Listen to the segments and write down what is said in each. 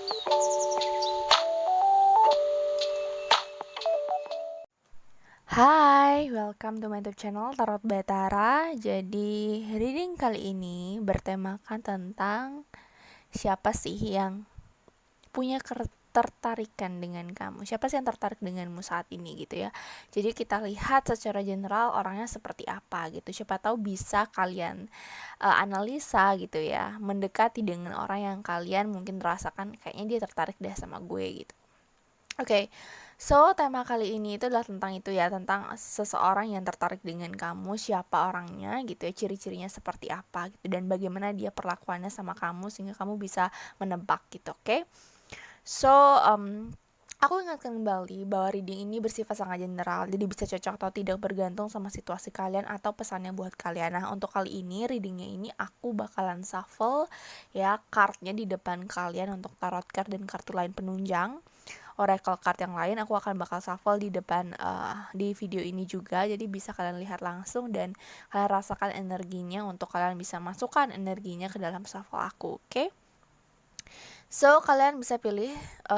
Hai, welcome to my YouTube channel Tarot Batara. Jadi, reading kali ini bertemakan tentang siapa sih yang punya ketertarikan dengan kamu. Siapa sih yang tertarik denganmu saat ini gitu ya. Jadi kita lihat secara general orangnya seperti apa gitu. Siapa tahu bisa kalian analisa gitu ya, mendekati dengan orang yang kalian mungkin rasakan kayaknya dia tertarik deh sama gue gitu. Oke, so tema kali ini itu adalah tentang itu ya, tentang seseorang yang tertarik dengan kamu, siapa orangnya gitu ya, ciri-cirinya seperti apa gitu, dan bagaimana dia perlakuannya sama kamu sehingga kamu bisa menebak gitu, oke? So, aku ingatkan kembali bahwa reading ini bersifat sangat general, jadi bisa cocok atau tidak bergantung sama situasi kalian atau pesannya buat kalian. Nah, untuk kali ini, readingnya ini aku bakalan shuffle ya, cardnya di depan kalian untuk tarot card dan kartu lain penunjang. Oracle card yang lain aku akan bakal shuffle di depan di video ini juga, jadi bisa kalian lihat langsung dan kalian rasakan energinya untuk kalian bisa masukkan energinya ke dalam shuffle aku, oke? So kalian bisa pilih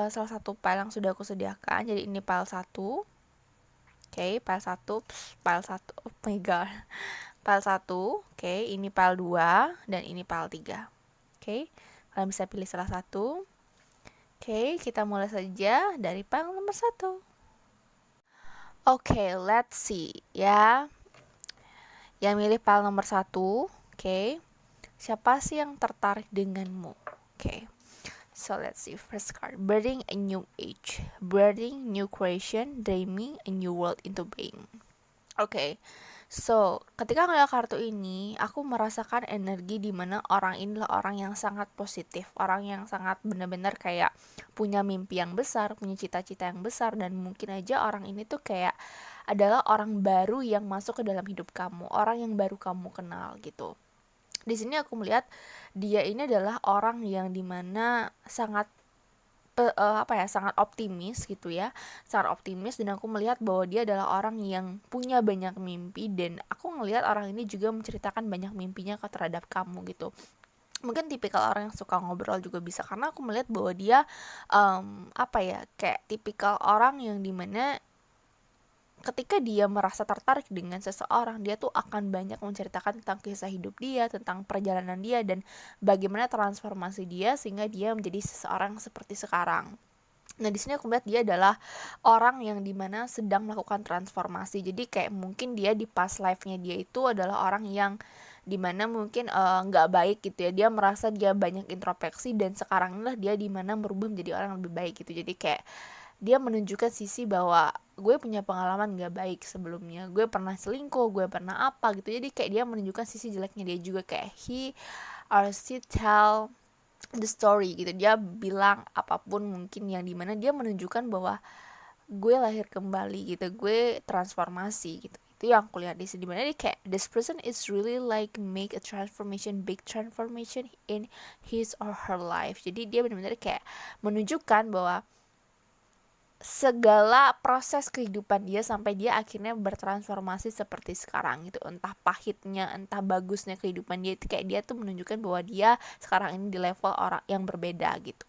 salah satu file yang sudah aku sediakan. Jadi ini file 1, oke, file 1, file 1, oh my god, file 1, oke, ini file 2 dan ini file 3, oke, kalian bisa pilih salah satu. Oke, kita mulai saja dari file nomor 1. Oke, let's see ya. Yang milih file nomor 1, oke. Siapa sih yang tertarik denganmu? Oke. So let's see, first card, birthing a new age, birthing new creation, dreaming a new world into being. Oke. So, ketika ngeliat kartu ini, aku merasakan energi di mana orang ini adalah orang yang sangat positif, orang yang sangat benar-benar kayak punya mimpi yang besar, punya cita-cita yang besar, dan mungkin aja orang ini tuh kayak adalah orang baru yang masuk ke dalam hidup kamu, orang yang baru kamu kenal gitu. Di sini aku melihat dia ini adalah orang yang dimana sangat sangat optimis gitu ya, sangat optimis, dan aku melihat bahwa dia adalah orang yang punya banyak mimpi, dan aku ngelihat orang ini juga menceritakan banyak mimpinya terhadap kamu gitu. Mungkin tipikal orang yang suka ngobrol juga bisa, karena aku melihat bahwa dia kayak tipikal orang yang dimana ketika dia merasa tertarik dengan seseorang, dia tuh akan banyak menceritakan tentang kisah hidup dia, tentang perjalanan dia, dan bagaimana transformasi dia sehingga dia menjadi seseorang seperti sekarang. Nah, di sini aku melihat dia adalah orang yang dimana sedang melakukan transformasi. Jadi kayak mungkin dia di past life-nya dia itu adalah orang yang dimana mungkin nggak baik gitu ya. Dia merasa dia banyak introspeksi, dan sekarang inilah dia dimana berubah menjadi orang yang lebih baik gitu. Jadi kayak dia menunjukkan sisi bahwa gue punya pengalaman gak baik sebelumnya, gue pernah selingkuh, gue pernah apa gitu. Jadi kayak dia menunjukkan sisi jeleknya dia juga, kayak he or she tell the story gitu. Dia bilang apapun mungkin yang dimana dia menunjukkan bahwa gue lahir kembali gitu, gue transformasi gitu. Itu yang aku lihat di sini, dimana dia kayak this person is really like make a transformation, big transformation in his or her life. Jadi dia benar-benar kayak menunjukkan bahwa segala proses kehidupan dia sampai dia akhirnya bertransformasi seperti sekarang gitu. Entah pahitnya, entah bagusnya kehidupan dia, itu kayak dia tuh menunjukkan bahwa dia sekarang ini di level orang yang berbeda gitu.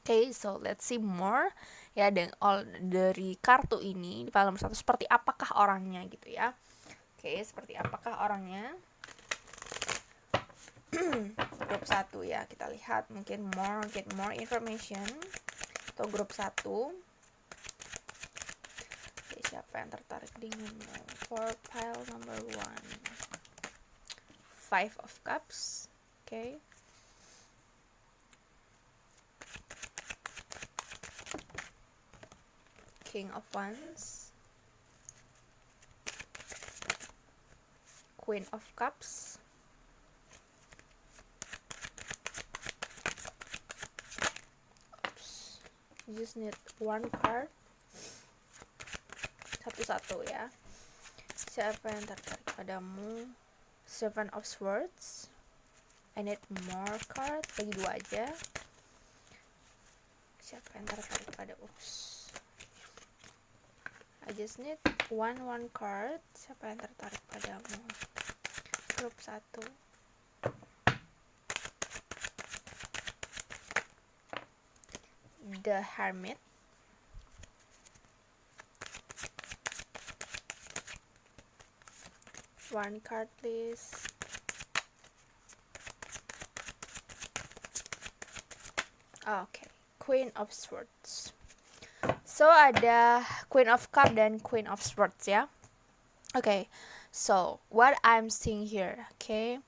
Okay, so let's see more ya, dari kartu ini di nomor 1 seperti apakah orangnya gitu ya. Oke, seperti apakah orangnya. Grup 1 ya, kita lihat mungkin get more information. Atau grup 1. Siapa yang tertarik denganmu? For pile number 1, 5 of Cups. Okay. King of Wands. Queen of Cups. Oops. You just need one card. Satu-satu ya. Siapa yang tertarik padamu? Seven of Swords. I need more card. Bagi 2 aja. Siapa yang tertarik pada I just need one card. Siapa yang tertarik padamu? Grup 1. the Hermit. One card please. Okay, Queen of Swords. So ada Queen of Cup dan Queen of Swords ya. Okay, so what I'm seeing here, okay,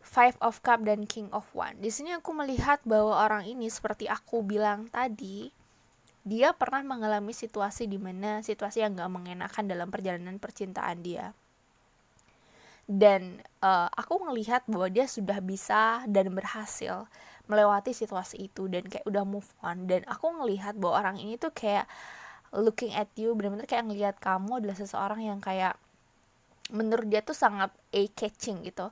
Five of Cup dan King of Wand. Di sini aku melihat bahwa orang ini seperti aku bilang tadi, dia pernah mengalami situasi di mana situasi yang gak mengenakan dalam perjalanan percintaan dia. Dan aku ngelihat bahwa dia sudah bisa dan berhasil melewati situasi itu dan kayak udah move on. Dan aku ngelihat bahwa orang ini tuh kayak looking at you, benar-benar kayak ngelihat kamu adalah seseorang yang kayak menurut dia tuh sangat eye-catching gitu,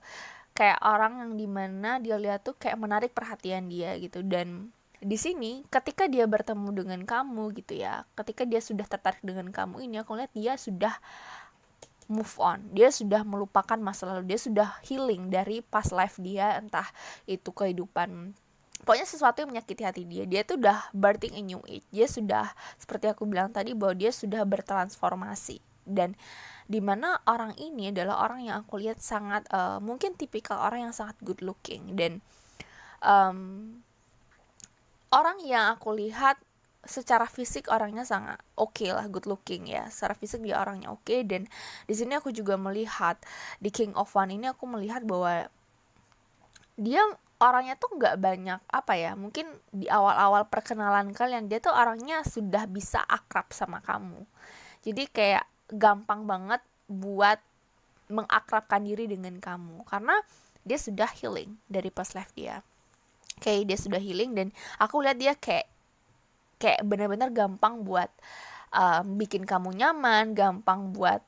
kayak orang yang dimana dia lihat tuh kayak menarik perhatian dia gitu. Dan di sini ketika dia bertemu dengan kamu gitu ya, ketika dia sudah tertarik dengan kamu ini, aku lihat dia sudah move on, dia sudah melupakan masa lalu, dia sudah healing dari past life dia, entah itu kehidupan, pokoknya sesuatu yang menyakiti hati dia tuh udah birthing a new age. Dia sudah, seperti aku bilang tadi, bahwa dia sudah bertransformasi. Dan dimana orang ini adalah orang yang aku lihat sangat mungkin tipikal orang yang sangat good looking. Dan orang yang aku lihat secara fisik orangnya sangat oke lah, good looking ya. Secara fisik dia orangnya oke. Dan di sini aku juga melihat di King of Wand ini, aku melihat bahwa dia orangnya tuh nggak banyak apa ya, mungkin di awal-awal perkenalan kalian dia tuh orangnya sudah bisa akrab sama kamu. Jadi kayak gampang banget buat mengakrabkan diri dengan kamu karena dia sudah healing dari past life dia. Kayak dia sudah healing dan aku lihat dia kayak benar-benar gampang buat bikin kamu nyaman, gampang buat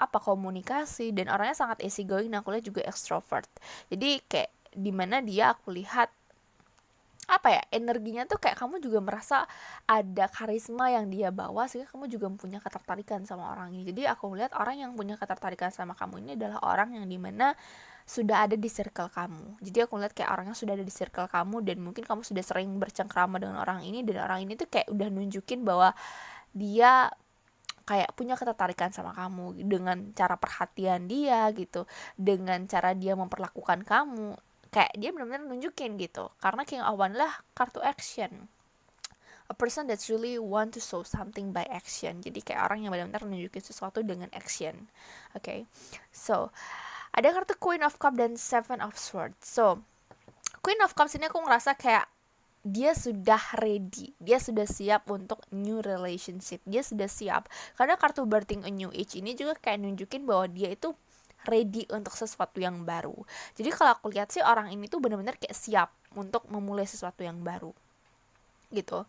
komunikasi, dan orangnya sangat easy going. Aku lihat juga extrovert. Jadi kayak dimana dia, aku lihat energinya tuh kayak kamu juga merasa ada karisma yang dia bawa sehingga kamu juga punya ketertarikan sama orang ini. Jadi aku lihat orang yang punya ketertarikan sama kamu ini adalah orang yang dimana sudah ada di circle kamu. Jadi aku lihat kayak orangnya sudah ada di circle kamu dan mungkin kamu sudah sering bercengkrama dengan orang ini, dan orang ini tuh kayak udah nunjukin bahwa dia kayak punya ketertarikan sama kamu dengan cara perhatian dia gitu, dengan cara dia memperlakukan kamu, kayak dia benar-benar nunjukin gitu. Karena King of Wand lah kartu action, a person that's really want to show something by action. Jadi kayak orang yang benar-benar nunjukin sesuatu dengan action. Okay, so ada kartu Queen of Cups dan Seven of Swords. So Queen of Cups ini aku ngerasa kayak dia sudah ready, dia sudah siap untuk new relationship, dia sudah siap. Karena kartu birthing a new age ini juga kayak nunjukin bahwa dia itu ready untuk sesuatu yang baru. Jadi kalau aku lihat sih orang ini tuh benar-benar kayak siap untuk memulai sesuatu yang baru gitu.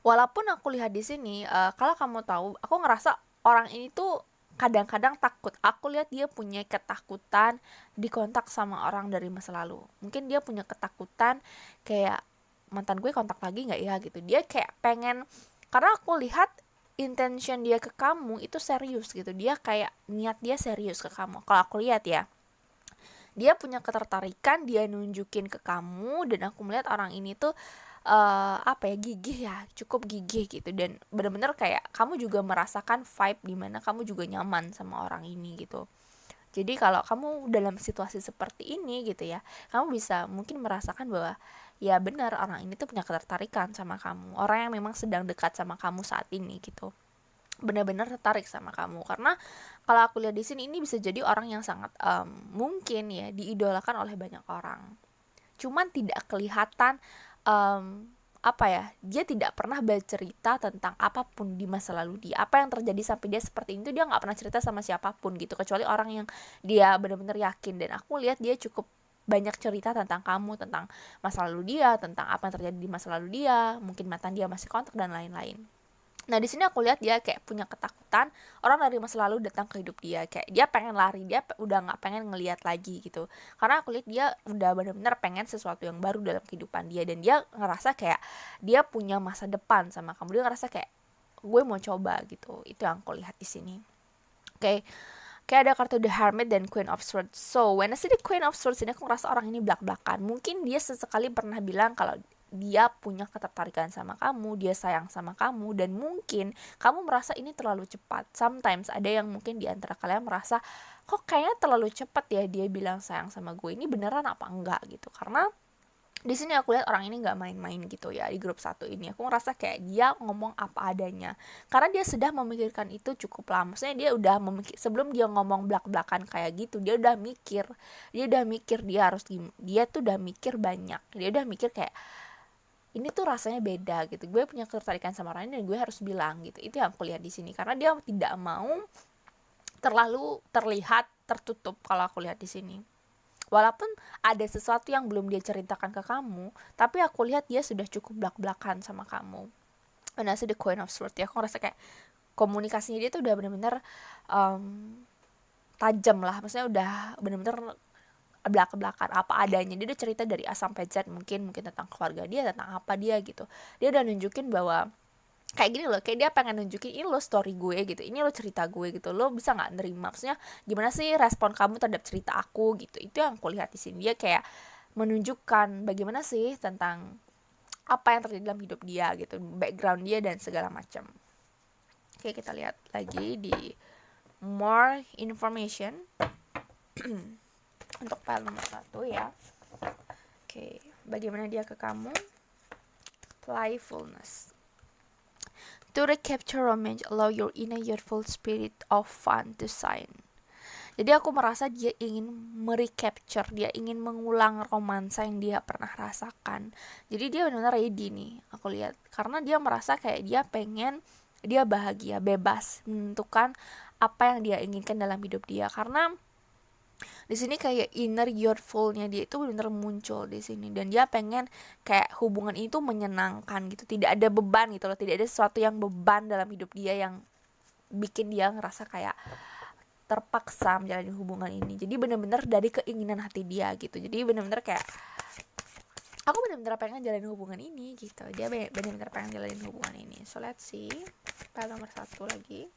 Walaupun aku lihat di sini kalau kamu tahu, aku ngerasa orang ini tuh kadang-kadang takut. Aku lihat dia punya ketakutan di kontak sama orang dari masa lalu. Mungkin dia punya ketakutan kayak mantan gue kontak lagi gak ya gitu. Dia kayak pengen, karena aku lihat intention dia ke kamu itu serius gitu. Dia kayak niat dia serius ke kamu. Kalau aku lihat ya, dia punya ketertarikan, dia nunjukin ke kamu. Dan aku melihat orang ini tuh gigih ya, cukup gigih gitu. Dan benar-benar kayak kamu juga merasakan vibe dimana kamu juga nyaman sama orang ini gitu. Jadi kalau kamu dalam situasi seperti ini gitu ya, kamu bisa mungkin merasakan bahwa ya benar orang ini tuh punya ketertarikan sama kamu, orang yang memang sedang dekat sama kamu saat ini gitu, benar-benar tertarik sama kamu. Karena kalau aku lihat di sini ini bisa jadi orang yang sangat mungkin ya diidolakan oleh banyak orang, cuman tidak kelihatan dia tidak pernah bercerita tentang apapun di masa lalu dia, apa yang terjadi sampai dia seperti itu, dia nggak pernah cerita sama siapapun gitu, kecuali orang yang dia benar-benar yakin. Dan aku lihat dia cukup banyak cerita tentang kamu, tentang masa lalu dia, tentang apa yang terjadi di masa lalu dia, mungkin mantan dia masih kontak dan lain-lain. Nah di sini aku lihat dia kayak punya ketakutan orang dari masa lalu datang ke hidup dia, kayak dia pengen lari, dia udah nggak pengen ngelihat lagi gitu. Karena aku lihat dia udah benar-benar pengen sesuatu yang baru dalam kehidupan dia, dan dia ngerasa kayak dia punya masa depan sama kamu. Dia ngerasa kayak gue mau coba gitu. Itu yang aku lihat di sini. Oke. Kayak ada kartu The Hermit dan Queen of Swords. So when I see the Queen of Swords ini, aku ngerasa orang ini belak-belakan. Mungkin dia sesekali pernah bilang kalau dia punya ketertarikan sama kamu, dia sayang sama kamu, dan mungkin kamu merasa ini terlalu cepat. Sometimes ada yang mungkin di antara kalian merasa, kok kayaknya terlalu cepat ya dia bilang sayang sama gue, ini beneran apa enggak gitu. Karena di sini aku lihat orang ini nggak main-main gitu ya. Di grup 1 ini aku ngerasa kayak dia ngomong apa adanya, karena dia sudah memikirkan itu cukup lama. Maksudnya dia udah sebelum dia ngomong belak-belakan kayak gitu, dia udah mikir dia tuh udah mikir banyak, dia udah mikir kayak ini tuh rasanya beda gitu, gue punya ketertarikan sama orang ini dan gue harus bilang gitu. Itu yang aku lihat di sini, karena dia tidak mau terlalu terlihat tertutup. Kalau aku lihat di sini, walaupun ada sesuatu yang belum dia ceritakan ke kamu, tapi aku lihat dia sudah cukup belak-belakan sama kamu. And also the Queen of Swords ya, aku ngerasa kayak komunikasinya dia tuh udah bener-bener tajam lah. Maksudnya udah bener-bener belak-belakan apa adanya. Dia udah cerita dari A sampai Z, mungkin tentang keluarga dia, tentang apa dia gitu. Dia udah nunjukin bahwa kayak gini loh, kayak dia pengen nunjukin ini lo story gue gitu, ini lo cerita gue gitu, lo bisa nggak nerima, maksudnya gimana sih respon kamu terhadap cerita aku gitu. Itu yang aku lihat di sini, dia kayak menunjukkan bagaimana sih tentang apa yang terjadi dalam hidup dia gitu, background dia dan segala macam. Oke, kita lihat lagi di more information untuk file nomor 1 ya. Oke, bagaimana dia ke kamu? Playfulness. To recapture romance, allow your inner youthful spirit of fun to shine. Jadi aku merasa dia ingin merecapture, dia ingin mengulang romansa yang dia pernah rasakan. Jadi dia benar-benar ready nih, aku lihat. Karena dia merasa kayak dia bahagia, bebas menentukan apa yang dia inginkan dalam hidup dia. Karena di sini kayak inner youthful-nya dia itu benar-benar muncul di sini, dan dia pengen kayak hubungan itu menyenangkan gitu, tidak ada beban gitu loh, tidak ada sesuatu yang beban dalam hidup dia yang bikin dia ngerasa kayak terpaksa menjalani hubungan ini. Jadi benar-benar dari keinginan hati dia gitu. Jadi benar-benar kayak aku benar-benar pengen jalanin hubungan ini gitu. Dia benar-benar pengen jalanin hubungan ini. So let's see file nomor 1 lagi.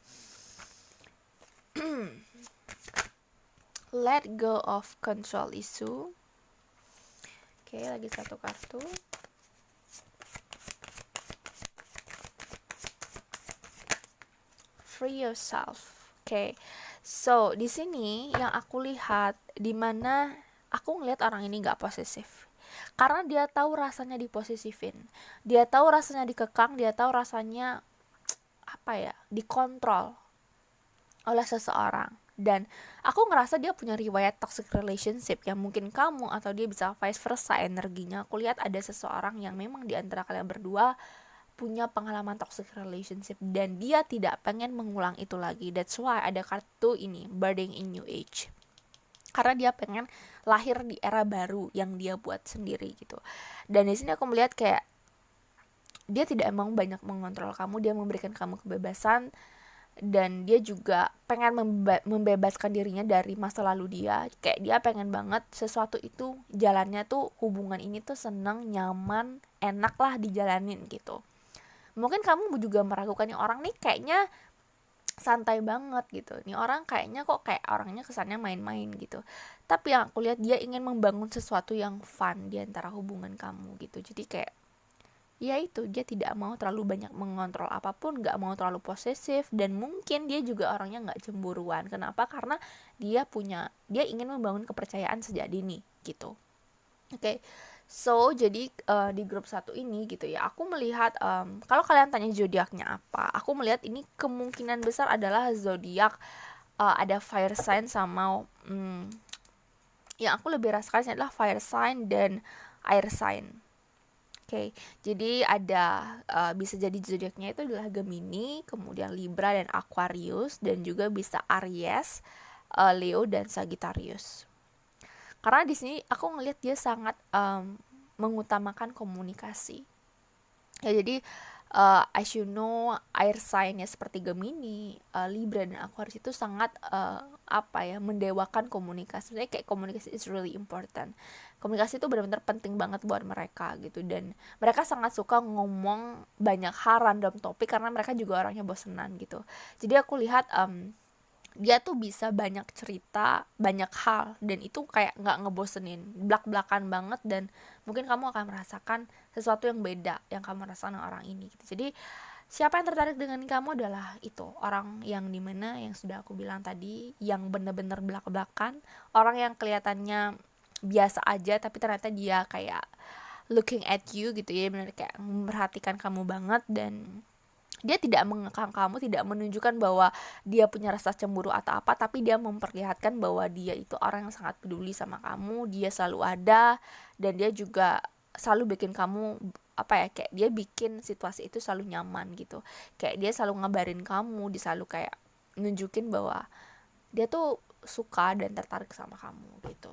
Let go of control issue. Oke, lagi satu kartu. Free yourself. Oke. So, di sini yang aku lihat, dimana aku ngeliat orang ini gak posesif. Karena dia tahu rasanya diposesifin. Dia tahu rasanya dikekang, dia tahu rasanya dikontrol oleh seseorang. Dan aku ngerasa dia punya riwayat toxic relationship yang mungkin kamu atau dia bisa vice versa energinya. Aku lihat ada seseorang yang memang di antara kalian berdua punya pengalaman toxic relationship dan dia tidak pengen mengulang itu lagi. That's why ada kartu ini, Birthing in New Age. Karena dia pengen lahir di era baru yang dia buat sendiri gitu. Dan di sini aku melihat kayak dia tidak emang banyak mengontrol kamu, dia memberikan kamu kebebasan, dan dia juga pengen membebaskan dirinya dari masa lalu dia. Kayak dia pengen banget sesuatu itu jalannya tuh, hubungan ini tuh seneng, nyaman, enak lah dijalanin gitu. Mungkin kamu juga meragukan nih orang nih kayaknya santai banget gitu, nih orang kayaknya kok kayak orangnya kesannya main-main gitu. Tapi yang aku lihat dia ingin membangun sesuatu yang fun di antara hubungan kamu gitu. Jadi kayak ya itu, dia tidak mau terlalu banyak mengontrol apapun, gak mau terlalu posesif, dan mungkin dia juga orangnya gak cemburuan. Kenapa? Karena dia ingin membangun kepercayaan sejak dini gitu. Oke. So, jadi di grup 1 ini gitu ya, aku melihat kalau kalian tanya zodiaknya apa, aku melihat ini kemungkinan besar adalah zodiak ada fire sign sama yang aku lebih rasakan adalah fire sign dan air sign. Oke, jadi ada bisa jadi zodiaknya itu adalah Gemini, kemudian Libra dan Aquarius, dan juga bisa Aries, Leo dan Sagittarius. Karena di sini aku ngelihat dia sangat mengutamakan komunikasi. Ya jadi as you know, air sign-nya seperti Gemini, Libra dan Aquarius itu sangat mendewakan komunikasi. Jadi kayak komunikasi is really important. Komunikasi itu benar-benar penting banget buat mereka gitu, dan mereka sangat suka ngomong banyak hal random topik karena mereka juga orangnya bosenan gitu. Jadi aku lihat dia tuh bisa banyak cerita, banyak hal, dan itu kayak nggak ngebosenin, belak-belakan banget, dan mungkin kamu akan merasakan sesuatu yang beda yang kamu rasakan dengan orang ini gitu. Jadi siapa yang tertarik dengan kamu adalah itu orang yang dimana yang sudah aku bilang tadi, yang benar-benar belak-belakan, orang yang kelihatannya biasa aja tapi ternyata dia kayak looking at you gitu ya, benar kayak memperhatikan kamu banget, dan dia tidak mengekang kamu, tidak menunjukkan bahwa dia punya rasa cemburu atau apa, tapi dia memperlihatkan bahwa dia itu orang yang sangat peduli sama kamu, dia selalu ada, dan dia juga selalu bikin kamu apa ya, kayak dia bikin situasi itu selalu nyaman gitu, kayak dia selalu ngabarin kamu, dia selalu kayak nunjukin bahwa dia tuh suka dan tertarik sama kamu gitu.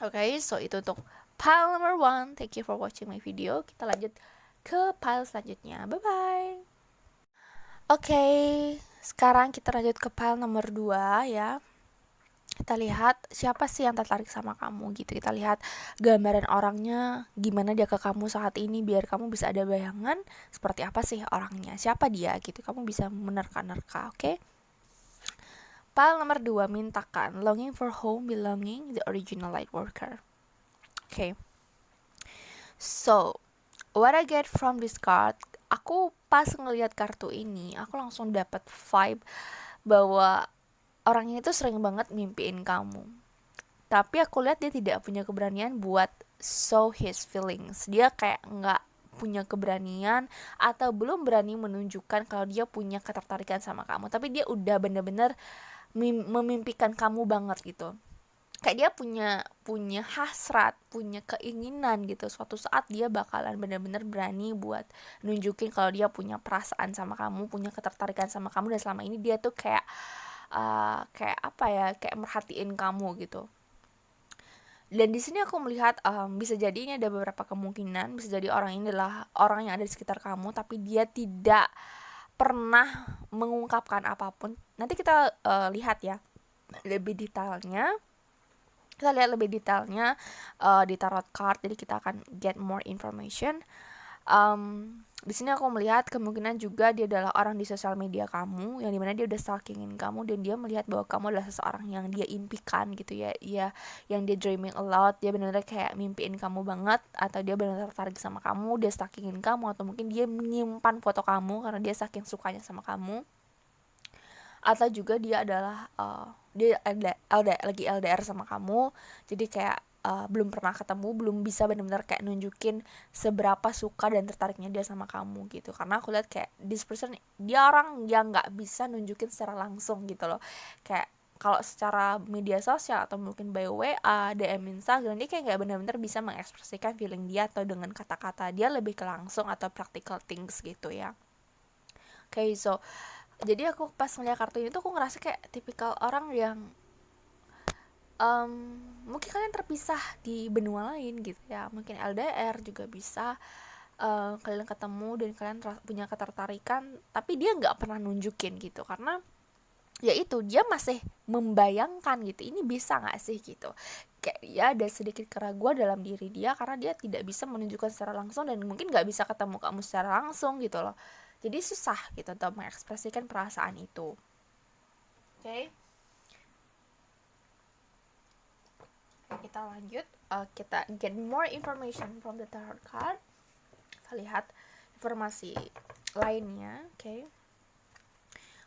Okay, so itu untuk pile number 1. Thank you for watching my video. Kita lanjut ke pile selanjutnya. Bye bye. Oke, sekarang kita lanjut ke pile nomor 2 ya. Kita lihat siapa sih yang tertarik sama kamu gitu. Kita lihat gambaran orangnya, gimana dia ke kamu saat ini, biar kamu bisa ada bayangan seperti apa sih orangnya, siapa dia gitu. Kamu bisa menerka-nerka, oke? Pile nomor 2, mintakan. Longing for home, belonging, the original light worker. Okay. So, what I get from this card, aku pas ngelihat kartu ini, aku langsung dapat vibe bahwa orang ini tuh sering banget mimpiin kamu. Tapi aku lihat dia tidak punya keberanian buat show his feelings. Dia kayak nggak punya keberanian atau belum berani menunjukkan kalau dia punya ketertarikan sama kamu. Tapi dia udah bener-bener memimpikan kamu banget gitu. Kayak dia punya hasrat, punya keinginan gitu. Suatu saat dia bakalan benar-benar berani buat nunjukin kalau dia punya perasaan sama kamu, punya ketertarikan sama kamu, dan selama ini dia tuh kayak apa ya, kayak merhatiin kamu gitu. Dan di sini aku melihat bisa jadi ini ada beberapa kemungkinan, bisa jadi orang ini adalah orang yang ada di sekitar kamu, tapi dia tidak pernah mengungkapkan apapun. Nanti kita lihat ya lebih detailnya. Kita lihat lebih detailnya di tarot card, jadi kita akan get more information. Di sini aku melihat kemungkinan juga dia adalah orang di sosial media kamu, yang dimana dia udah stalkingin kamu, dan dia melihat bahwa kamu adalah seseorang yang dia impikan gitu ya, yang dia dreaming a lot, dia benar-benar kayak mimpiin kamu banget, atau dia benar-benar tertarik sama kamu, dia stalkingin kamu, atau mungkin dia menyimpan foto kamu karena dia saking sukanya sama kamu, atau juga dia adalah dia lagi LDR sama kamu, jadi kayak belum pernah ketemu, belum bisa benar-benar kayak nunjukin seberapa suka dan tertariknya dia sama kamu gitu. Karena aku lihat kayak this person, dia orang yang nggak bisa nunjukin secara langsung gitu loh. Kayak kalau secara media sosial atau mungkin by WA, DM Instagram, dia kayak nggak benar-benar bisa mengekspresikan feeling dia atau dengan kata-kata. Dia lebih ke langsung atau practical things gitu ya. Okay, so jadi aku pas ngeliat kartu ini tuh aku ngerasa kayak tipikal orang yang mungkin kalian terpisah di benua lain gitu ya, mungkin LDR juga bisa, kalian ketemu dan kalian punya ketertarikan, tapi dia nggak pernah nunjukin gitu, karena ya itu dia masih membayangkan gitu, ini bisa nggak sih gitu, kayak ya ada sedikit keraguan dalam diri dia karena dia tidak bisa menunjukkan secara langsung dan mungkin nggak bisa ketemu kamu secara langsung gitu loh, jadi susah gitu untuk mengekspresikan perasaan itu. Oke. Kita lanjut, kita get more information from the tarot card. Kita lihat informasi lainnya. Oke.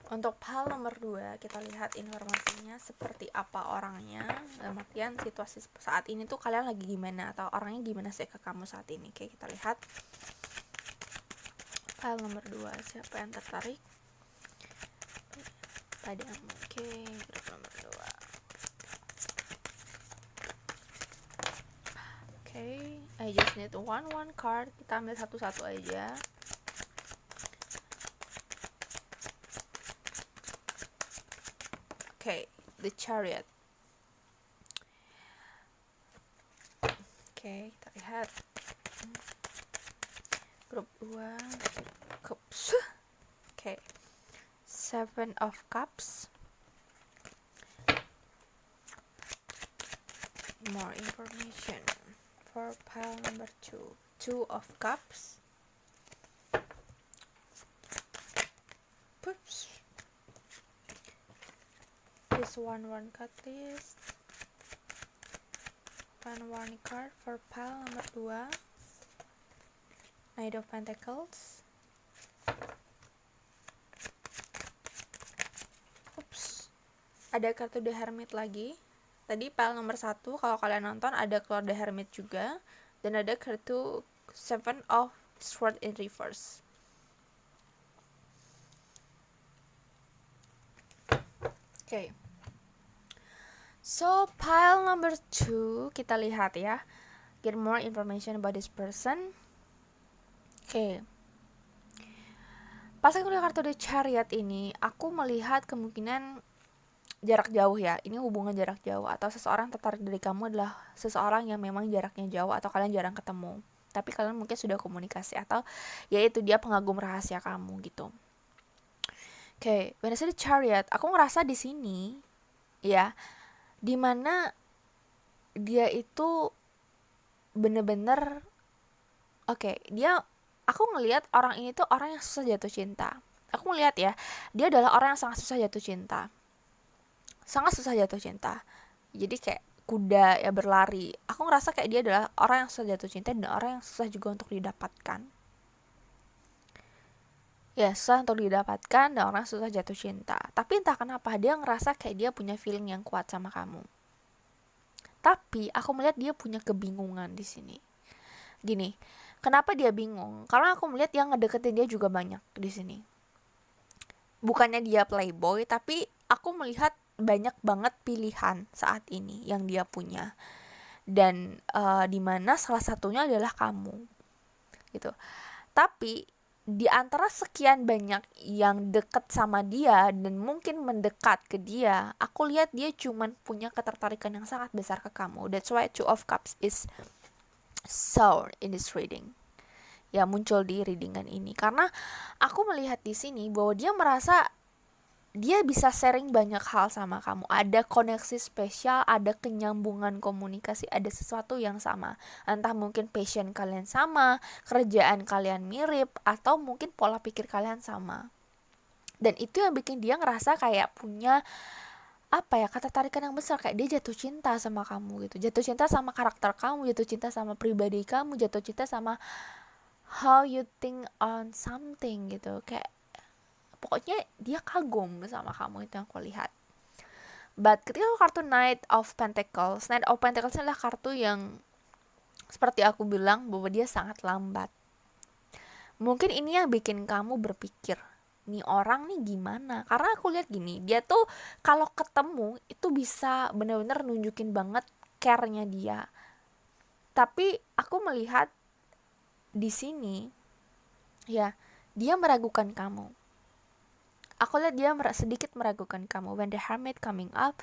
Untuk pile nomor 2, kita lihat informasinya seperti apa orangnya, dalam artian situasi saat ini tuh kalian lagi gimana, atau orangnya gimana sih ke kamu saat ini. Oke, kita lihat pile nomor 2, siapa yang tertarik padamu. Oke, grup nomor 2. Okay, I just need one card. Kita ambil satu-satu aja. Okay, the Chariot. Okay, kita lihat. Grup 2, Cups. Okay, 7 of Cups. More information. For pile number 2, 2 of Cups. Oops. This one card list. open warning card for pile nomor 2, Knight of Pentacles. Ada kartu The Hermit lagi. Tadi pile nomor 1 kalau kalian nonton ada keluar The Hermit juga, dan ada kartu Seven of Swords in reverse. Okay. So pile number 2 kita lihat ya. Get more information about this person. Okay. Pas aku lihat kartu The Chariot ini, aku melihat kemungkinan jarak jauh ya. Ini hubungan jarak jauh, atau seseorang tertarik dari kamu adalah seseorang yang memang jaraknya jauh atau kalian jarang ketemu. Tapi kalian mungkin sudah komunikasi, atau yaitu dia pengagum rahasia kamu gitu. Okay, when I say The Chariot, aku ngerasa di sini ya, dimana dia itu bener-bener aku ngelihat orang ini tuh orang yang susah jatuh cinta. Aku ngelihat ya, dia adalah orang yang sangat susah jatuh cinta. Sangat susah jatuh cinta. Jadi kayak kuda ya berlari. Aku ngerasa kayak dia adalah orang yang susah jatuh cinta dan orang yang susah juga untuk didapatkan. Ya, susah untuk didapatkan dan orang susah jatuh cinta. Tapi entah kenapa dia ngerasa kayak dia punya feeling yang kuat sama kamu. Tapi aku melihat dia punya kebingungan di sini. Gini, kenapa dia bingung? Karena aku melihat yang ngedeketin dia juga banyak di sini. Bukannya dia playboy, tapi aku melihat banyak banget pilihan saat ini yang dia punya. Dan dimana salah satunya adalah kamu. Gitu. Tapi di antara sekian banyak yang deket sama dia dan mungkin mendekat ke dia, aku lihat dia cuman punya ketertarikan yang sangat besar ke kamu. That's why Two of Cups is sour in this reading. Ya, muncul di readingan ini karena aku melihat di sini bahwa dia merasa dia bisa sharing banyak hal sama kamu. Ada koneksi spesial, ada kenyambungan komunikasi, ada sesuatu yang sama. Entah mungkin passion kalian sama, kerjaan kalian mirip, atau mungkin pola pikir kalian sama. Dan itu yang bikin dia ngerasa kayak punya ketertarikan yang besar, kayak dia jatuh cinta sama kamu gitu. Jatuh cinta sama karakter kamu, jatuh cinta sama pribadi kamu, jatuh cinta sama how you think on something gitu. Kayak pokoknya dia kagum sama kamu, itu yang aku lihat. But ketika kartu Knight of Pentacles adalah kartu yang seperti aku bilang bahwa dia sangat lambat. Mungkin ini yang bikin kamu berpikir, nih orang nih gimana? Karena aku lihat gini, dia tuh kalau ketemu itu bisa benar-benar nunjukin banget care-nya dia. Tapi aku melihat di sini ya, dia meragukan kamu. Aku lihat dia sedikit meragukan kamu. When the Hermit coming up,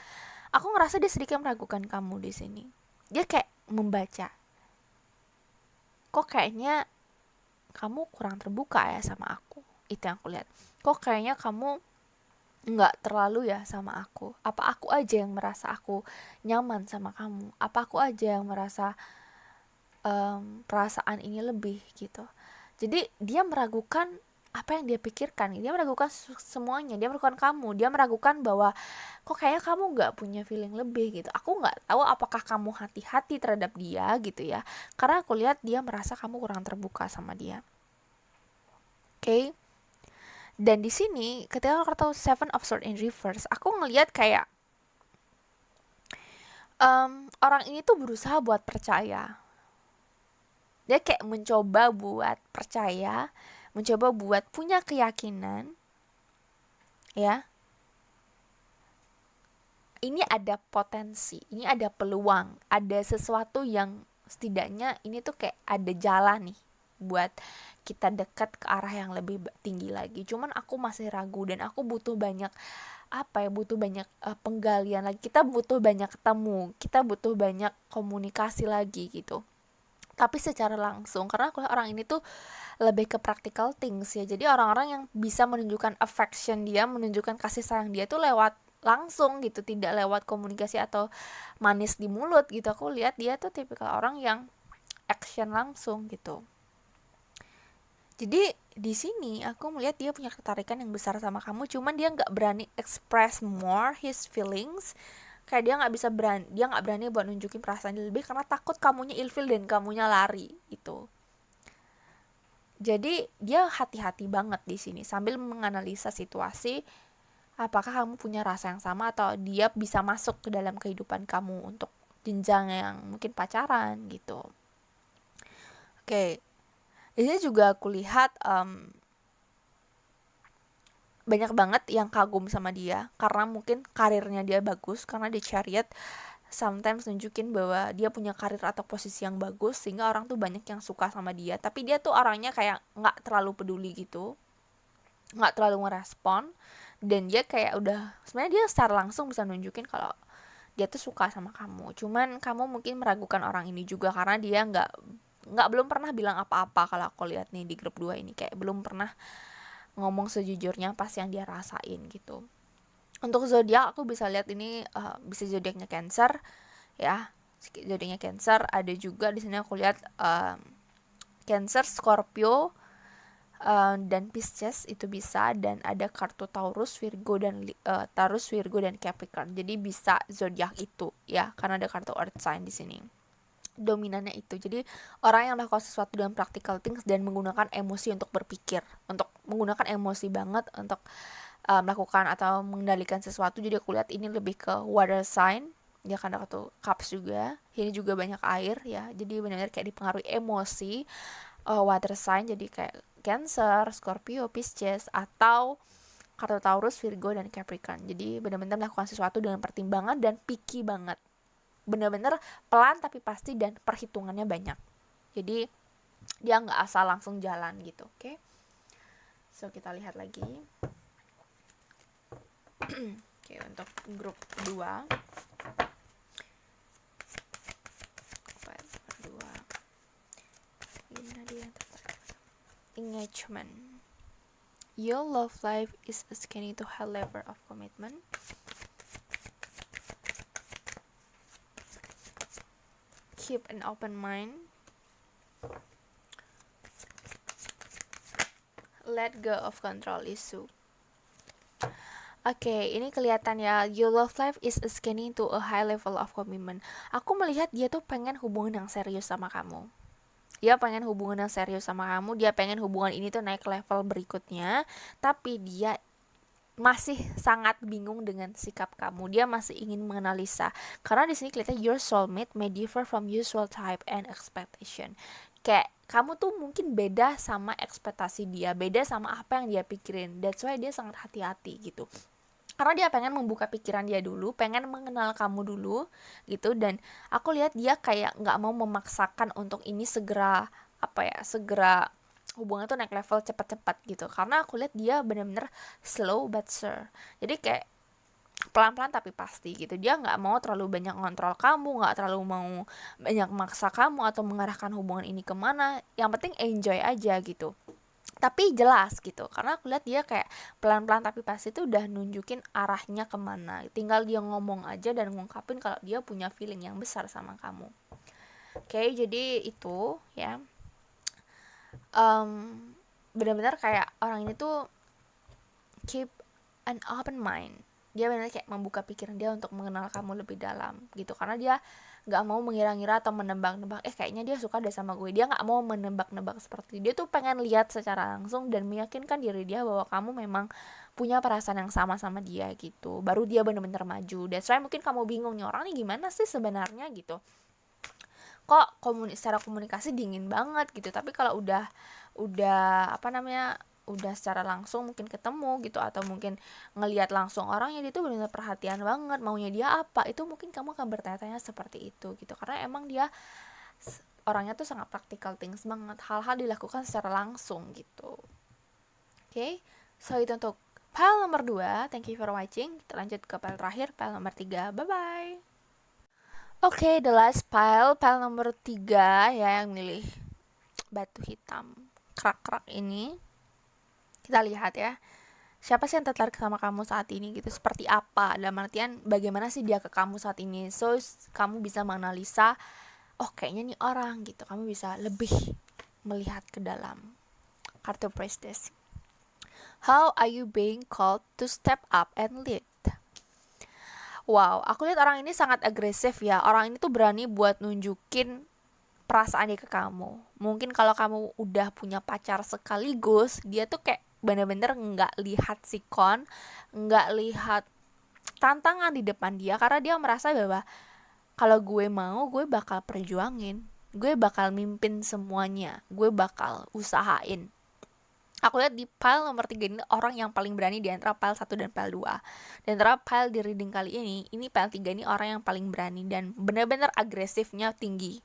aku ngerasa dia sedikit meragukan kamu di sini. Dia kayak membaca. Kok kayaknya kamu kurang terbuka ya sama aku. Itu yang aku lihat. Kok kayaknya kamu nggak terlalu ya sama aku. Apa aku aja yang merasa aku nyaman sama kamu? Apa aku aja yang merasa perasaan ini lebih gitu. Jadi dia meragukan apa yang dia pikirkan. Dia meragukan semuanya. Dia meragukan kamu. Dia meragukan bahwa kok kayaknya kamu gak punya feeling lebih gitu. Aku gak tahu apakah kamu hati-hati terhadap dia gitu ya. Karena aku lihat dia merasa kamu kurang terbuka sama dia. Oke. Dan di sini ketika kartu Seven of Swords in reverse, aku ngelihat kayak orang ini tuh berusaha buat percaya. Dia kayak mencoba buat percaya, mencoba buat punya keyakinan, ya. Ini ada potensi, ini ada peluang, ada sesuatu yang setidaknya ini tuh kayak ada jalan nih buat kita dekat ke arah yang lebih tinggi lagi. Cuman aku masih ragu dan aku butuh banyak butuh banyak penggalian lagi. Kita butuh banyak ketemu, kita butuh banyak komunikasi lagi gitu. Tapi secara langsung, karena orang ini tuh lebih ke practical things ya. Jadi orang-orang yang bisa menunjukkan affection dia, menunjukkan kasih sayang dia tuh lewat langsung gitu, tidak lewat komunikasi atau manis di mulut gitu. Aku lihat dia tuh tipikal orang yang action langsung gitu. Jadi di sini aku melihat dia punya ketertarikan yang besar sama kamu, cuman dia nggak berani express more his feelings kayak dia nggak berani buat nunjukin perasaan dia lebih karena takut kamunya ilfil dan kamunya lari itu. Jadi dia hati-hati banget di sini sambil menganalisa situasi, apakah kamu punya rasa yang sama atau dia bisa masuk ke dalam kehidupan kamu untuk jenjang yang mungkin pacaran gitu. Oke, ini juga aku lihat banyak banget yang kagum sama dia karena mungkin karirnya dia bagus, karena di Chariot sometimes nunjukin bahwa dia punya karir atau posisi yang bagus sehingga orang tuh banyak yang suka sama dia, tapi dia tuh orangnya kayak nggak terlalu peduli gitu, nggak terlalu ngerespon, dan dia kayak udah sebenarnya dia secara langsung bisa nunjukin kalau dia tuh suka sama kamu, cuman kamu mungkin meragukan orang ini juga karena dia belum pernah bilang apa-apa. Kalau aku lihat nih di grup 2 ini kayak belum pernah ngomong sejujurnya pas yang dia rasain gitu. Untuk zodiak aku bisa lihat ini bisa zodiaknya Cancer ya, zodiaknya Cancer. Ada juga di sini aku lihat Cancer, Scorpio, dan Pisces itu bisa, dan ada kartu Taurus, Virgo dan Capricorn. Jadi bisa zodiak itu ya, karena ada kartu Earth sign di sini. Dominannya itu. Jadi orang yang melakukan sesuatu dengan practical things dan menggunakan emosi untuk berpikir, untuk menggunakan emosi banget untuk melakukan atau mengendalikan sesuatu. Jadi aku lihat ini lebih ke water sign ya, karena kartu cups juga. Ini juga banyak air ya, jadi benar-benar kayak dipengaruhi emosi. Water sign jadi kayak Cancer, Scorpio, Pisces, atau kartu Taurus, Virgo, dan Capricorn. Jadi benar-benar melakukan sesuatu dengan pertimbangan dan picky banget, benar-benar pelan tapi pasti dan perhitungannya banyak. Jadi dia nggak asal langsung jalan gitu. Oke, so kita lihat lagi. Oke, untuk grup 2 ini dia engagement. Your love life is scanning to high level of commitment. Keep an open mind. Let go of control issue. Oke, ini kelihatan ya, your love life is scanning to a high level of commitment. Aku melihat dia tuh pengen hubungan yang serius sama kamu. Dia pengen hubungan yang serius sama kamu, dia pengen hubungan ini tuh naik level berikutnya, tapi dia masih sangat bingung dengan sikap kamu. Dia masih ingin menganalisa. Karena di sini kelihatan your soulmate may differ from usual type and expectation. Kayak kamu tuh mungkin beda sama ekspektasi dia, beda sama apa yang dia pikirin. That's why dia sangat hati-hati gitu. Karena dia pengen membuka pikiran dia dulu, pengen mengenal kamu dulu gitu. Dan aku lihat dia kayak nggak mau memaksakan untuk ini segera hubungan tuh naik level cepat-cepat gitu. Karena aku lihat dia bener-bener slow but sure. Jadi kayak pelan-pelan tapi pasti gitu. Dia nggak mau terlalu banyak ngontrol kamu, nggak terlalu mau banyak maksa kamu atau mengarahkan hubungan ini kemana. Yang penting enjoy aja gitu, tapi jelas gitu. Karena aku lihat dia kayak pelan-pelan tapi pasti itu udah nunjukin arahnya kemana. Tinggal dia ngomong aja dan ngungkapin kalau dia punya feeling yang besar sama kamu. Oke, jadi itu ya, benar-benar kayak orang ini tuh keep an open mind. Dia benar kayak membuka pikiran dia untuk mengenal kamu lebih dalam gitu. Karena dia nggak mau mengira-ngira atau menebak-nebak, kayaknya dia suka deh sama gue. Dia nggak mau menebak-nebak seperti itu. Dia tuh pengen lihat secara langsung dan meyakinkan diri dia bahwa kamu memang punya perasaan yang sama sama dia gitu. Baru dia benar-benar maju. That's why mungkin kamu bingung nih, orang nih gimana sih sebenarnya gitu. Kok secara komunikasi dingin banget gitu, tapi kalau udah udah secara langsung mungkin ketemu gitu, atau mungkin ngelihat langsung orangnya, dia tuh benar-benar perhatian banget maunya dia apa, itu mungkin kamu akan bertanya-tanya seperti itu gitu. Karena emang dia orangnya tuh sangat practical things banget, hal-hal dilakukan secara langsung gitu. Oke, so itu untuk file nomor 2. Thank you for watching. Kita lanjut ke file terakhir, file nomor 3. Bye bye. Oke, the last file nomor 3 ya, yang milih batu hitam kerak-kerak ini. Kita lihat ya, siapa sih yang tertarik sama kamu saat ini gitu, seperti apa, dalam artian bagaimana sih dia ke kamu saat ini. So kamu bisa menganalisa, oh kayaknya nih orang gitu, kamu bisa lebih melihat ke dalam. Kartu Priestess. How are you being called to step up and lead? wow, aku lihat orang ini sangat agresif ya. Orang ini tuh berani buat nunjukin perasaan dia ke kamu. Mungkin kalau kamu udah punya pacar sekaligus, dia tuh kayak bener-bener nggak lihat sikon, nggak lihat tantangan di depan dia, karena dia merasa bahwa kalau gue mau, gue bakal perjuangin, gue bakal mimpin semuanya, gue bakal usahain. Aku lihat di pile nomor 3 ini orang yang paling berani di antara pile 1 dan pile 2. Di antara pile di reading kali ini pile 3 ini orang yang paling berani dan benar-benar agresifnya tinggi.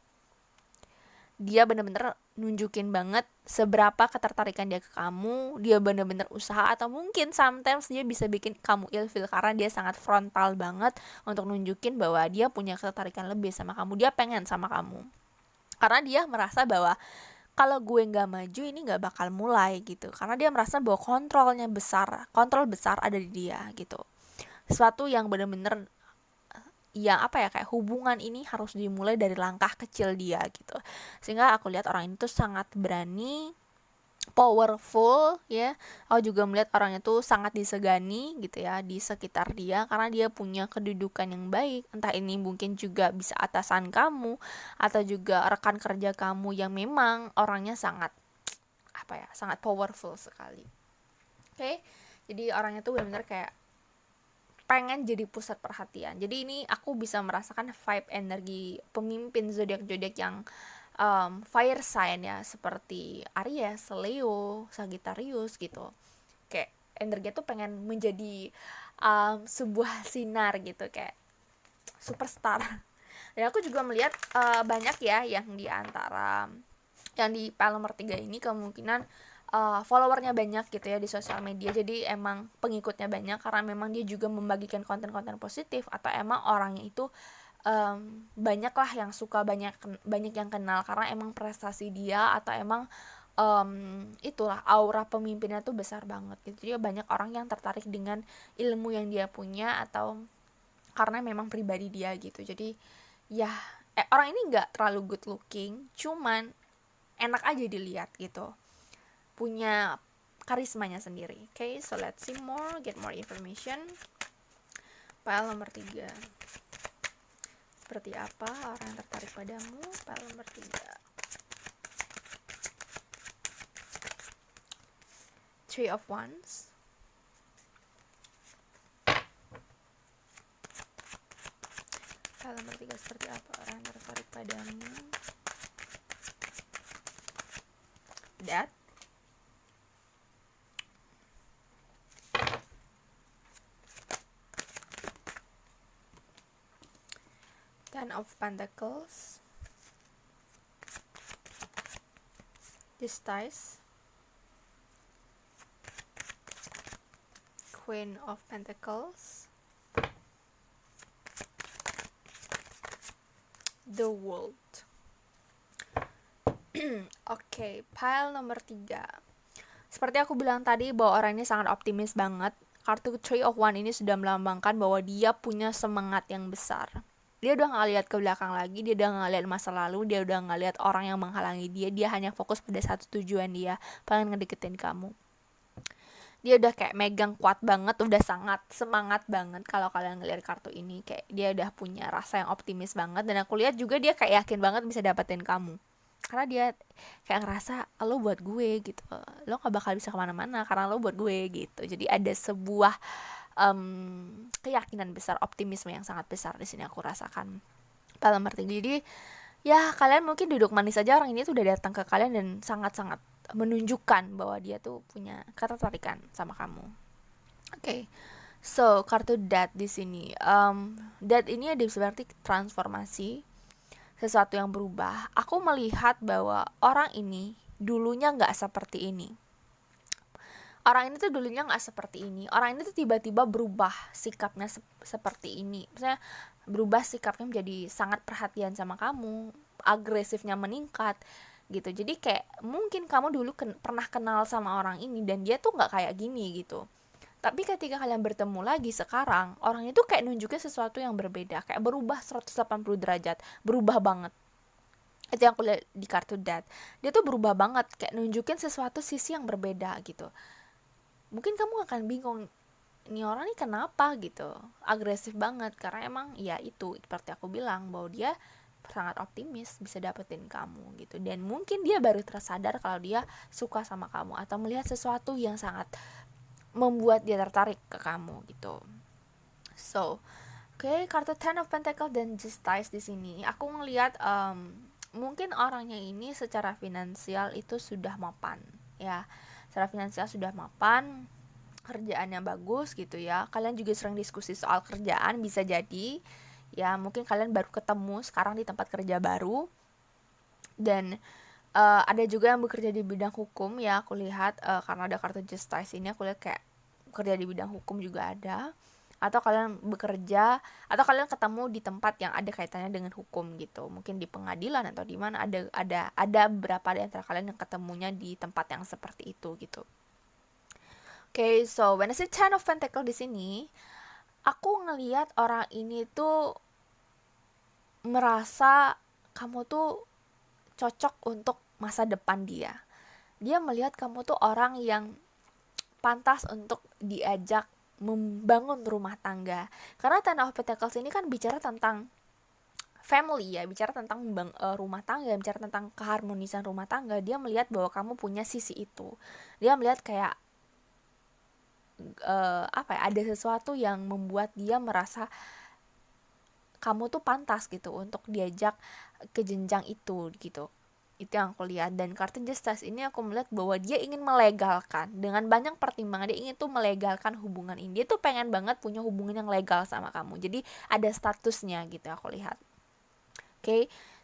Dia benar-benar nunjukin banget seberapa ketertarikan dia ke kamu. Dia benar-benar usaha, atau mungkin sometimes dia bisa bikin kamu ilfeel karena dia sangat frontal banget untuk nunjukin bahwa dia punya ketertarikan lebih sama kamu. Dia pengen sama kamu. Karena dia merasa bahwa kalau gue nggak maju ini nggak bakal mulai gitu, karena dia merasa bahwa kontrol besar ada di dia gitu. Sesuatu yang bener-bener yang kayak hubungan ini harus dimulai dari langkah kecil dia gitu. Sehingga aku lihat orang ini tuh sangat berani, powerful ya. Aku juga melihat orang itu sangat disegani gitu ya di sekitar dia, karena dia punya kedudukan yang baik. Entah ini mungkin juga bisa atasan kamu atau juga rekan kerja kamu yang memang orangnya sangat sangat powerful sekali. Oke. Jadi orangnya tuh benar-benar kayak pengen jadi pusat perhatian. Jadi ini aku bisa merasakan vibe energi pemimpin zodiak-zodiak yang fire sign ya, seperti Aries, Leo, Sagittarius gitu. Kayak energi tuh pengen menjadi sebuah sinar gitu, kayak superstar. Dan aku juga melihat banyak ya yang di antara yang di pile nomor 3 ini kemungkinan followernya banyak gitu ya di sosial media. Jadi emang pengikutnya banyak karena memang dia juga membagikan konten-konten positif, atau emang orangnya itu banyak lah yang suka, banyak yang kenal karena emang prestasi dia, atau emang itulah aura pemimpinnya tuh besar banget gitu. Jadi banyak orang yang tertarik dengan ilmu yang dia punya, atau karena memang pribadi dia gitu. Jadi ya orang ini nggak terlalu good looking, cuman enak aja dilihat gitu, punya karismanya sendiri. Okay, so let's see more, get more information. Pile nomor 3, seperti apa orang yang tertarik padamu? Pile nomor 3, Three of Wands, pile nomor 3, seperti apa orang yang tertarik padamu? Death, Ten of Pentacles, Justice, Queen of Pentacles, The World. Oke, pile nomor 3. Seperti aku bilang tadi bahwa orang ini sangat optimis banget. Kartu Three of Wands ini sudah melambangkan bahwa dia punya semangat yang besar. Dia udah gak lihat ke belakang lagi, dia udah gak lihat masa lalu, dia udah gak lihat orang yang menghalangi dia hanya fokus pada satu tujuan dia, pengen ngedeketin kamu. Dia udah kayak megang kuat banget, udah sangat semangat banget. Kalau kalian ngeliat kartu ini, kayak dia udah punya rasa yang optimis banget. Dan aku lihat juga dia kayak yakin banget bisa dapetin kamu, karena dia kayak ngerasa lo buat gue gitu, lo gak bakal bisa kemana-mana karena lo buat gue gitu. Jadi ada sebuah keyakinan besar, optimisme yang sangat besar di sini aku rasakan. Dalam arti, jadi ya kalian mungkin duduk manis aja, orang ini tuh udah datang ke kalian dan sangat-sangat menunjukkan bahwa dia tuh punya ketertarikan sama kamu. Oke. So kartu Death di sini, Death ini ada berarti transformasi, sesuatu yang berubah. Aku melihat bahwa orang ini dulunya nggak seperti ini. Orang ini tuh dulunya nggak seperti ini. Orang ini tuh tiba-tiba berubah sikapnya seperti ini. Misalnya berubah sikapnya menjadi sangat perhatian sama kamu, agresifnya meningkat gitu. Jadi kayak mungkin kamu dulu pernah kenal sama orang ini dan dia tuh nggak kayak gini gitu. Tapi ketika kalian bertemu lagi sekarang, orang itu kayak nunjukin sesuatu yang berbeda, kayak berubah 180 derajat, berubah banget. Itu yang aku lihat di kartu Death. Dia tuh berubah banget, kayak nunjukin sesuatu sisi yang berbeda gitu. Mungkin kamu akan bingung, ini orang nih kenapa gitu, agresif banget, karena emang ya itu seperti aku bilang bahwa dia sangat optimis bisa dapetin kamu gitu, dan mungkin dia baru tersadar kalau dia suka sama kamu atau melihat sesuatu yang sangat membuat dia tertarik ke kamu gitu. So, kartu Ten of Pentacles dan Justice di sini aku ngelihat mungkin orangnya ini secara finansial itu sudah mapan ya, secara finansial sudah mapan, kerjaannya bagus gitu ya. Kalian juga sering diskusi soal kerjaan, bisa jadi ya, mungkin kalian baru ketemu sekarang di tempat kerja baru, dan ada juga yang bekerja di bidang hukum ya, aku lihat karena ada kartu Justice ini, aku lihat kayak kerja di bidang hukum juga ada, atau kalian bekerja atau kalian ketemu di tempat yang ada kaitannya dengan hukum gitu, mungkin di pengadilan atau di mana, ada beberapa di antara kalian yang ketemunya di tempat yang seperti itu gitu. So when I say Ten of Pentacles di sini, aku ngelihat orang ini tuh merasa kamu tuh cocok untuk masa depan dia. Dia melihat kamu tuh orang yang pantas untuk diajak membangun rumah tangga. Karena Ten of Pentacles ini kan bicara tentang family ya, bicara tentang rumah tangga, bicara tentang keharmonisan rumah tangga. Dia melihat bahwa kamu punya sisi itu. Dia melihat kayak ada sesuatu yang membuat dia merasa kamu tuh pantas gitu untuk diajak ke jenjang itu gitu. Itu yang aku lihat. Dan kartu Justice ini aku melihat bahwa dia ingin melegalkan, dengan banyak pertimbangan dia ingin tuh melegalkan hubungan ini. Dia tuh pengen banget punya hubungan yang legal sama kamu, jadi ada statusnya gitu aku lihat.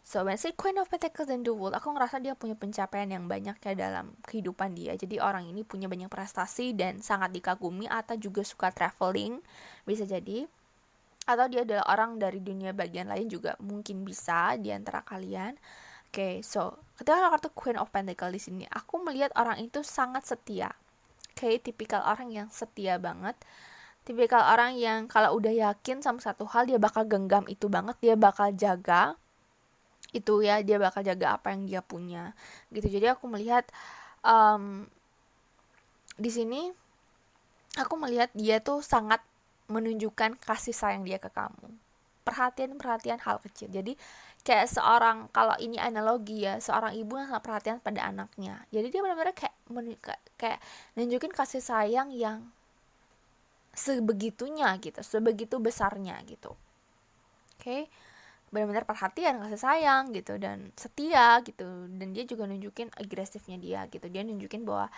So when I say Queen of Pentacles dan The World, aku ngerasa dia punya pencapaian yang banyak ya dalam kehidupan dia. Jadi orang ini punya banyak prestasi dan sangat dikagumi, atau juga suka traveling, bisa jadi. Atau dia adalah orang dari dunia bagian lain juga, mungkin bisa di antara kalian. So ketika kartu Queen of Pentacles di sini, aku melihat orang itu sangat setia. Tipikal orang yang setia banget. Tipikal orang yang kalau udah yakin sama satu hal, dia bakal genggam itu banget, dia bakal jaga itu ya, dia bakal jaga apa yang dia punya gitu. Jadi aku melihat di sini aku melihat dia tuh sangat menunjukkan kasih sayang dia ke kamu, perhatian hal kecil. Jadi kayak seorang, kalau ini analogi ya, seorang ibu yang sangat perhatian pada anaknya. Jadi dia benar-benar kayak nunjukin kasih sayang yang sebegitunya gitu, sebegitu besarnya gitu. Benar-benar perhatian, kasih sayang gitu, dan setia gitu. Dan dia juga nunjukin agresifnya dia gitu. Dia nunjukin bahwa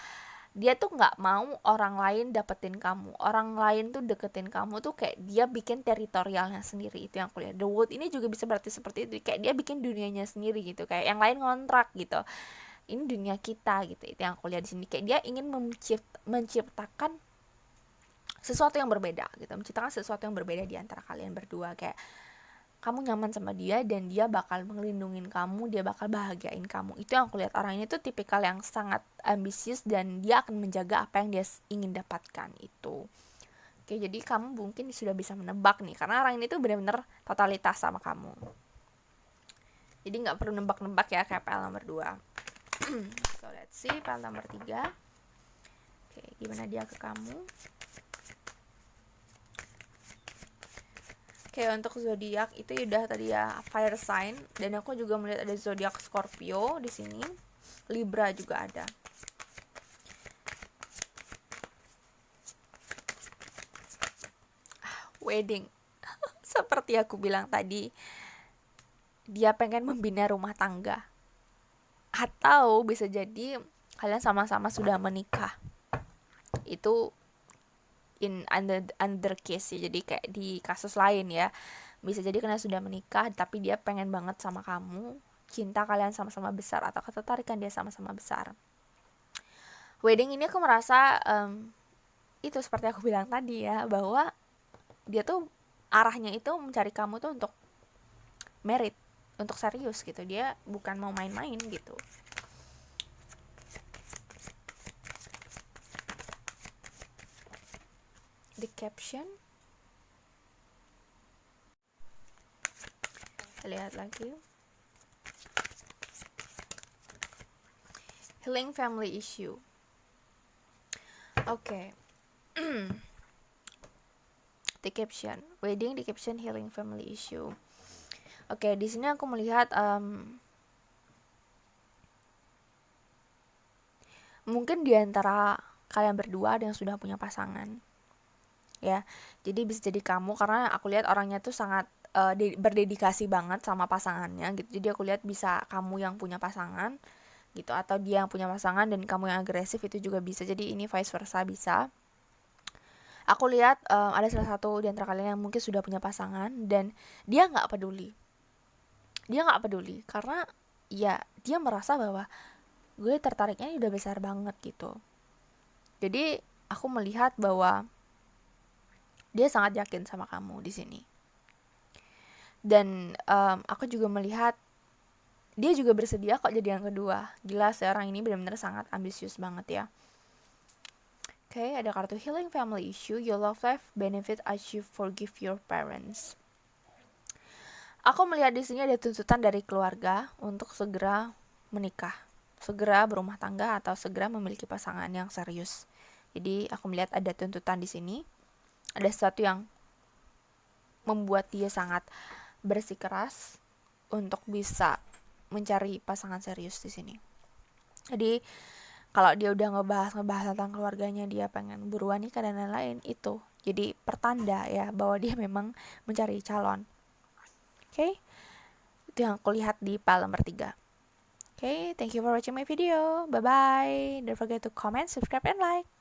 dia tuh nggak mau orang lain dapetin kamu, orang lain tuh deketin kamu tuh, kayak dia bikin teritorialnya sendiri. Itu yang aku lihat. The World ini juga bisa berarti seperti itu, kayak dia bikin dunianya sendiri gitu, kayak yang lain ngontrak gitu, ini dunia kita gitu. Itu yang aku lihat di sini, kayak dia ingin menciptakan sesuatu yang berbeda gitu, menciptakan sesuatu yang berbeda di antara kalian berdua. Kayak kamu nyaman sama dia dan dia bakal ngelindungin kamu, dia bakal bahagiain kamu. Itu yang aku lihat. Orang ini tuh tipikal yang sangat ambisius dan dia akan menjaga apa yang dia ingin dapatkan itu. Jadi kamu mungkin sudah bisa menebak nih, karena orang ini tuh benar-benar totalitas sama kamu. Jadi nggak perlu nebak-nebak ya, kayak PL nomor 2. So let's see PL nomor 3. Gimana dia ke kamu? Untuk zodiak itu udah tadi ya, fire sign, dan aku juga melihat ada zodiak Scorpio di sini, Libra juga ada. Wedding. Seperti aku bilang tadi, dia pengen membina rumah tangga, atau bisa jadi kalian sama-sama sudah menikah. Itu in under case ya, jadi kayak di kasus lain ya, bisa jadi kalian sudah menikah tapi dia pengen banget sama kamu, cinta kalian sama-sama besar, atau ketertarikan dia sama-sama besar. Wedding ini aku merasa itu seperti aku bilang tadi ya, bahwa dia tuh arahnya itu mencari kamu tuh untuk married, untuk serius gitu. Dia bukan mau main-main gitu. The caption, lihat lagi, healing family issue. the caption wedding, the caption healing family issue. Oke, di sini aku melihat mungkin di antara kalian berdua ada yang sudah punya pasangan, ya. Jadi bisa jadi kamu, karena aku lihat orangnya tuh sangat berdedikasi banget sama pasangannya gitu. Jadi aku lihat bisa kamu yang punya pasangan gitu, atau dia yang punya pasangan dan kamu yang agresif, itu juga bisa. Jadi ini vice versa bisa. Aku lihat ada salah satu di antara kalian yang mungkin sudah punya pasangan dan dia nggak peduli. Dia nggak peduli karena ya dia merasa bahwa gue tertariknya udah besar banget gitu. Jadi aku melihat bahwa dia sangat yakin sama kamu di sini. Dan aku juga melihat dia juga bersedia kok jadi yang kedua. Gila, seorang ini benar-benar sangat ambisius banget ya. Oke, ada kartu healing family issue. Your love life benefit as you forgive your parents. Aku melihat di sini ada tuntutan dari keluarga untuk segera menikah, segera berumah tangga, atau segera memiliki pasangan yang serius. Jadi aku melihat ada tuntutan di sini. Ada sesuatu yang membuat dia sangat bersikeras untuk bisa mencari pasangan serius di sini. Jadi kalau dia udah ngebahas tentang keluarganya, dia pengen buruan nikah dan lain-lain, itu jadi pertanda ya bahwa dia memang mencari calon. Oke, itu yang aku lihat di pile nomor 3. Oke, thank you for watching my video. Bye bye. Don't forget to comment, subscribe, and like.